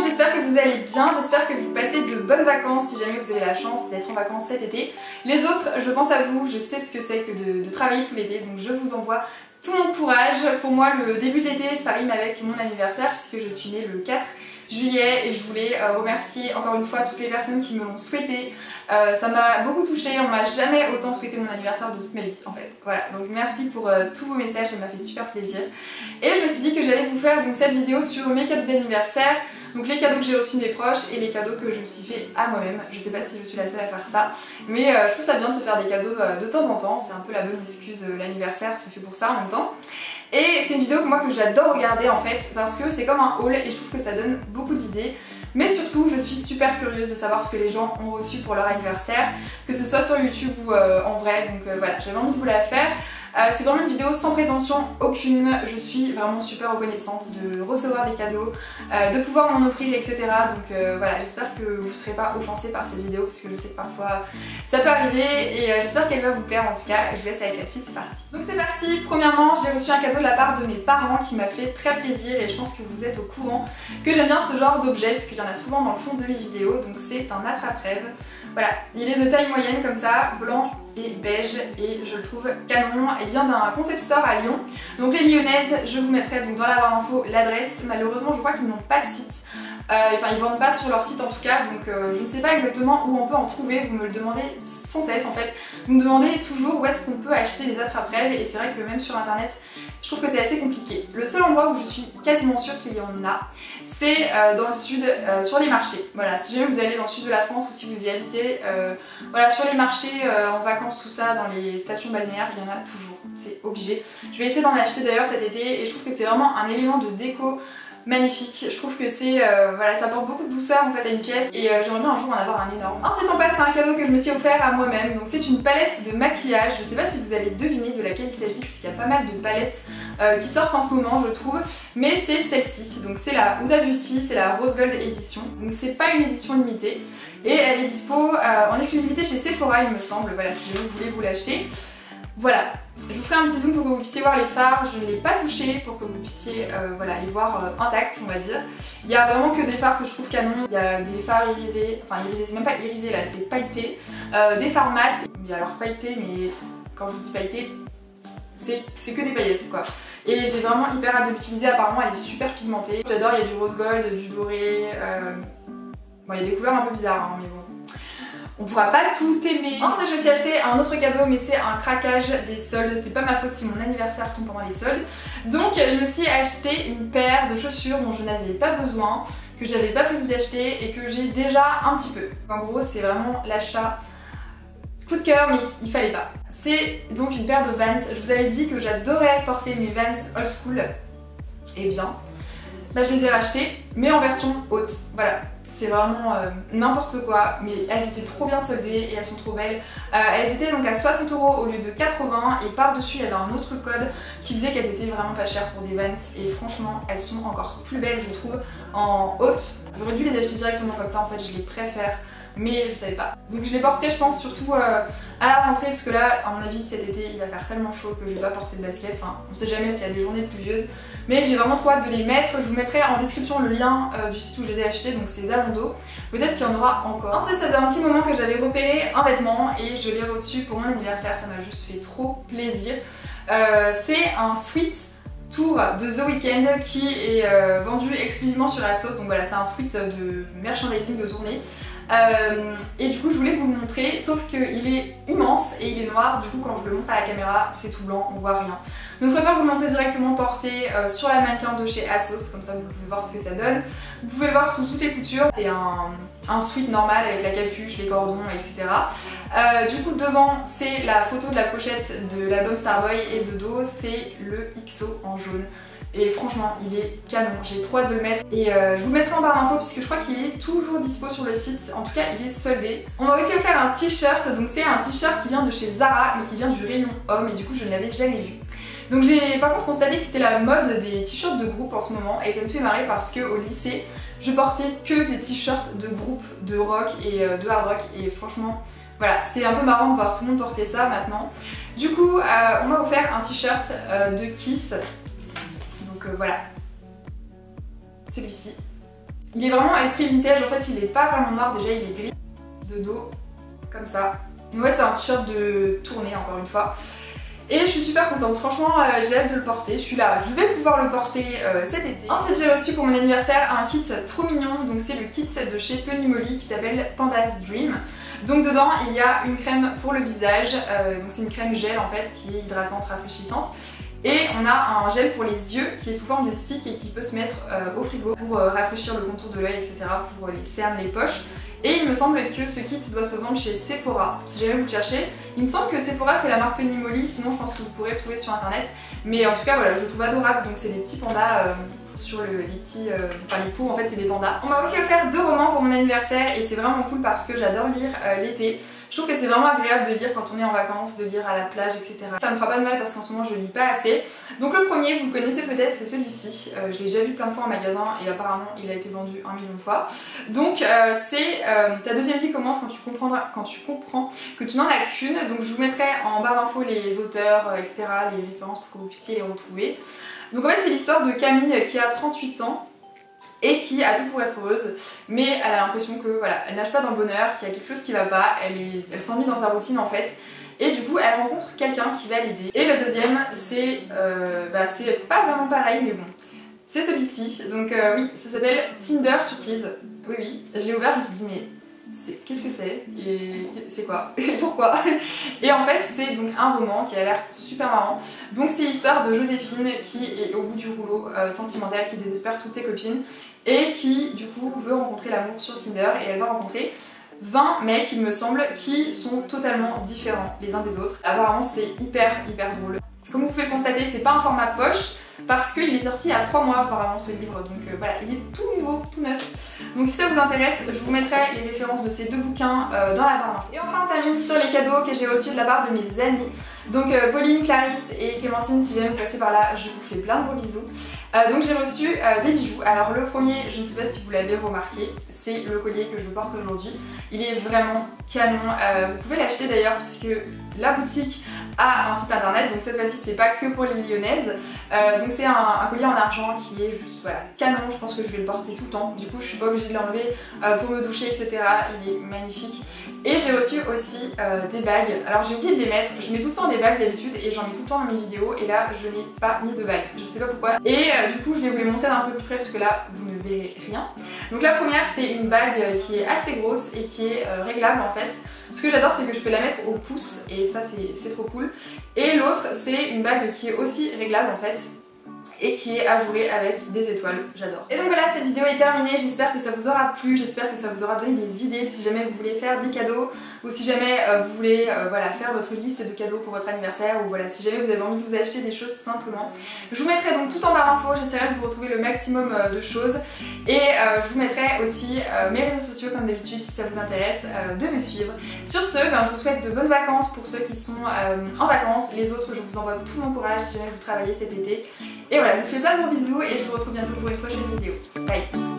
j'espère que vous allez bien, j'espère que vous passez de bonnes vacances si jamais vous avez la chance d'être en vacances cet été. Les autres, je pense à vous, je sais ce que c'est que de travailler tout l'été, donc je vous envoie tout mon courage. Pour moi, le début de l'été, ça rime avec mon anniversaire puisque je suis née le 4 juillet et je voulais remercier encore une fois toutes les personnes qui me l'ont souhaité. Ça m'a beaucoup touchée, on m'a jamais autant souhaité mon anniversaire de toute ma vie en fait. Voilà, donc merci pour tous vos messages, ça m'a fait super plaisir. Et je me suis dit que j'allais vous faire donc, cette vidéo sur mes cadeaux d'anniversaire, donc les cadeaux que j'ai reçus de mes proches et les cadeaux que je me suis fait à moi-même. Je sais pas si je suis la seule à faire ça, mais je trouve ça bien de se faire des cadeaux de temps en temps, c'est un peu la bonne excuse, l'anniversaire c'est fait pour ça en même temps. Et c'est une vidéo que j'adore regarder en fait parce que c'est comme un haul et je trouve que ça donne beaucoup d'idées. Mais surtout je suis super curieuse de savoir ce que les gens ont reçu pour leur anniversaire, que ce soit sur YouTube ou en vrai, donc voilà, j'avais envie de vous la faire. C'est vraiment une vidéo sans prétention aucune, je suis vraiment super reconnaissante de recevoir des cadeaux, de pouvoir m'en offrir etc. Donc voilà, j'espère que vous ne serez pas offensés par cette vidéo parce que je sais que parfois ça peut arriver et j'espère qu'elle va vous plaire en tout cas. Je vous laisse avec la suite, c'est parti. Donc c'est parti, premièrement j'ai reçu un cadeau de la part de mes parents qui m'a fait très plaisir et je pense que vous êtes au courant que j'aime bien ce genre d'objet parce qu'il y en a souvent dans le fond de mes vidéos. Donc c'est un attrape-rêve, voilà, il est de taille moyenne comme ça, blanc et beige et je le trouve canon. Il vient d'un concept store à Lyon, donc les Lyonnaises, je vous mettrai donc dans la barre d'infos l'adresse. Malheureusement je crois qu'ils n'ont pas de site, enfin ils vendent pas sur leur site en tout cas, donc je ne sais pas exactement où on peut en trouver. Vous me le demandez sans cesse en fait, vous me demandez toujours où est-ce qu'on peut acheter des attrape-rêves et c'est vrai que même sur internet je trouve que c'est assez compliqué. Le seul endroit où je suis quasiment sûre qu'il y en a, c'est dans le sud, sur les marchés. Voilà, si jamais vous allez dans le sud de la France ou si vous y habitez, voilà, sur les marchés, en vacances, tout ça, dans les stations balnéaires, il y en a toujours, c'est obligé. Je vais essayer d'en acheter d'ailleurs cet été et je trouve que c'est vraiment un élément de déco magnifique. Je trouve que c'est voilà, ça apporte beaucoup de douceur en fait à une pièce et j'aimerais bien un jour en avoir un énorme. Ensuite on passe à un cadeau que je me suis offert à moi-même. Donc c'est une palette de maquillage. Je sais pas si vous allez deviner de laquelle il s'agit parce qu'il y a pas mal de palettes qui sortent en ce moment je trouve, mais c'est celle-ci. Donc c'est la Huda Beauty, c'est la Rose Gold édition. Donc c'est pas une édition limitée et elle est dispo en exclusivité chez Sephora il me semble. Voilà, si vous voulez vous l'acheter. Voilà, je vous ferai un petit zoom pour que vous puissiez voir les fards, je ne l'ai pas touché pour que vous puissiez voilà, les voir intacts on va dire. Il n'y a vraiment que des fards que je trouve canon, il y a des fards irisés, enfin irisés, c'est même pas irisé là, c'est pailleté, des fards mat, mais alors pailleté, mais quand je vous dis pailleté, c'est que des paillettes quoi. Et j'ai vraiment hyper hâte de l'utiliser, apparemment elle est super pigmentée. J'adore, il y a du rose gold, du doré, bon il y a des couleurs un peu bizarres hein, mais bon. On pourra pas tout aimer. Ensuite je me suis acheté un autre cadeau mais c'est un craquage des soldes. C'est pas ma faute si mon anniversaire tombe pendant les soldes. Donc je me suis acheté une paire de chaussures dont je n'avais pas besoin, que j'avais pas prévu d'acheter et que j'ai déjà un petit peu. En gros c'est vraiment l'achat coup de cœur mais il fallait pas. C'est donc une paire de Vans. Je vous avais dit que j'adorais porter mes Vans old school. Et bien, bah, je les ai rachetés mais en version haute. Voilà. C'est vraiment n'importe quoi, mais elles étaient trop bien soldées et elles sont trop belles. Elles étaient donc à 60 € au lieu de 80 et par-dessus il y avait un autre code qui disait qu'elles étaient vraiment pas chères pour des Vans et franchement elles sont encore plus belles je trouve en haute. J'aurais dû les acheter directement comme ça en fait, je les préfère. Mais je savais pas. Donc je les porterai je pense surtout à la rentrée parce que là à mon avis cet été il va faire tellement chaud que je vais pas porter de basket. Enfin on sait jamais s'il y a des journées pluvieuses. Mais j'ai vraiment trop hâte de les mettre. Je vous mettrai en description le lien du site où je les ai achetés. Donc c'est Zalando. Peut-être qu'il y en aura encore. Ensuite ça faisait un petit moment que j'avais repéré un vêtement et je l'ai reçu pour mon anniversaire. Ça m'a juste fait trop plaisir. C'est un sweat tour de The Weeknd qui est vendu exclusivement sur ASOS. Donc voilà c'est un sweat de merchandising de tournée. Et du coup je voulais vous le montrer sauf qu'il est immense et il est noir, du coup quand je le montre à la caméra c'est tout blanc, on voit rien. Donc je préfère vous le montrer directement porté sur la mannequin de chez ASOS, comme ça vous pouvez voir ce que ça donne. Vous pouvez le voir sous toutes les coutures, c'est un sweat normal avec la capuche, les cordons etc. Du coup devant c'est la photo de la pochette de l'album Starboy et de dos c'est le XO en jaune. Et franchement il est canon, j'ai trop hâte de le mettre et je vous le mettrai en barre d'infos puisque je crois qu'il est toujours dispo sur le site, en tout cas il est soldé. On m'a aussi offert un t-shirt, donc c'est un t-shirt qui vient de chez Zara mais qui vient du rayon homme et du coup je ne l'avais jamais vu. Donc j'ai par contre constaté que c'était la mode des t-shirts de groupe en ce moment et ça me fait marrer parce qu'au lycée je portais que des t-shirts de groupe de rock et de hard rock et franchement voilà c'est un peu marrant de voir tout le monde porter ça maintenant. Du coup on m'a offert un t-shirt de Kiss. Donc voilà, celui-ci. Il est vraiment esprit vintage, en fait il est pas vraiment noir, déjà il est gris de dos, comme ça. En fait c'est un t-shirt de tournée encore une fois. Et je suis super contente, franchement j'ai hâte de le porter, celui-là je vais pouvoir le porter cet été. Ensuite j'ai reçu pour mon anniversaire un kit trop mignon, donc c'est le kit de chez Tony Moly qui s'appelle Panda's Dream. Donc dedans il y a une crème pour le visage, donc c'est une crème gel en fait qui est hydratante, rafraîchissante. Et on a un gel pour les yeux qui est sous forme de stick et qui peut se mettre au frigo pour rafraîchir le contour de l'œil, etc. pour les cernes, les poches. Et il me semble que ce kit doit se vendre chez Sephora, si jamais vous le cherchez. Il me semble que Sephora fait la marque Tony Moly, sinon je pense que vous pourrez le trouver sur internet. Mais en tout cas voilà, je le trouve adorable, donc c'est des petits pandas sur les petits... enfin les peaux en fait c'est des pandas. On m'a aussi offert 2 romans pour mon anniversaire et c'est vraiment cool parce que j'adore lire l'été. Je trouve que c'est vraiment agréable de lire quand on est en vacances, de lire à la plage, etc. Ça me fera pas de mal parce qu'en ce moment je lis pas assez. Donc le premier, vous le connaissez peut-être, c'est celui-ci. Je l'ai déjà vu plein de fois en magasin et apparemment il a été vendu 1 million de fois. Donc c'est ta deuxième vie commence quand tu comprends que tu n'en as qu'une. Donc je vous mettrai en barre d'infos les auteurs, etc., les références pour que vous puissiez les retrouver. Donc en fait c'est l'histoire de Camille qui a 38 ans. Et qui a tout pour être heureuse, mais elle a l'impression que voilà, elle nage pas dans le bonheur, qu'il y a quelque chose qui va pas, elle s'ennuie dans sa routine en fait. Et du coup elle rencontre quelqu'un qui va l'aider. Et le deuxième c'est pas vraiment pareil mais bon, c'est celui-ci. Donc oui, ça s'appelle Tinder Surprise. Oui, je l'ai ouvert, je me suis dit mais qu'est-ce que c'est et c'est quoi et pourquoi. Et en fait c'est donc un roman qui a l'air super marrant. Donc c'est l'histoire de Joséphine qui est au bout du rouleau sentimental, qui désespère toutes ses copines et qui du coup veut rencontrer l'amour sur Tinder. Et elle va rencontrer 20 mecs il me semble qui sont totalement différents les uns des autres. Apparemment c'est hyper drôle. Comme vous pouvez le constater, c'est pas un format poche parce qu'il est sorti il y a 3 mois apparemment ce livre, donc voilà, il est tout nouveau, tout neuf. Donc si ça vous intéresse, je vous mettrai les références de ces 2 bouquins dans la barre d'infos. Et enfin on termine sur les cadeaux que j'ai reçus de la part de mes amis. Donc Pauline, Clarisse et Clémentine, si jamais vous passez par là, je vous fais plein de gros bisous. Donc j'ai reçu des bijoux. Alors le premier, je ne sais pas si vous l'avez remarqué, c'est le collier que je porte aujourd'hui. Il est vraiment canon, vous pouvez l'acheter d'ailleurs puisque la boutique a un site internet, donc cette fois-ci c'est pas que pour les lyonnaises. Donc c'est un collier en argent qui est juste voilà, canon, je pense que je vais le porter tout le temps. Du coup je suis pas obligée de l'enlever pour me doucher, etc. Il est magnifique. Et j'ai reçu aussi des bagues. Alors j'ai oublié de les mettre, je mets tout le temps des bagues d'habitude et j'en mets tout le temps dans mes vidéos et là je n'ai pas mis de bagues, je sais pas pourquoi. Et du coup je vais vous les montrer d'un peu plus près parce que là vous ne verrez rien. Donc la première c'est une bague qui est assez grosse et qui est réglable en fait. Ce que j'adore c'est que je peux la mettre au pouce et ça c'est trop cool. Et l'autre c'est une bague qui est aussi réglable en fait et qui est ajourée avec des étoiles, j'adore. Et donc voilà, cette vidéo est terminée, j'espère que ça vous aura plu, j'espère que ça vous aura donné des idées si jamais vous voulez faire des cadeaux ou si jamais vous voulez voilà, faire votre liste de cadeaux pour votre anniversaire ou voilà, si jamais vous avez envie de vous acheter des choses tout simplement. Je vous mettrai donc tout en barre d'infos, j'essaierai de vous retrouver le maximum de choses et je vous mettrai aussi mes réseaux sociaux comme d'habitude si ça vous intéresse de me suivre. Sur ce, je vous souhaite de bonnes vacances pour ceux qui sont en vacances, les autres je vous envoie tout mon courage si jamais vous travaillez cet été. Et voilà, je vous fais plein de gros bisous et je vous retrouve bientôt pour une prochaine vidéo. Bye!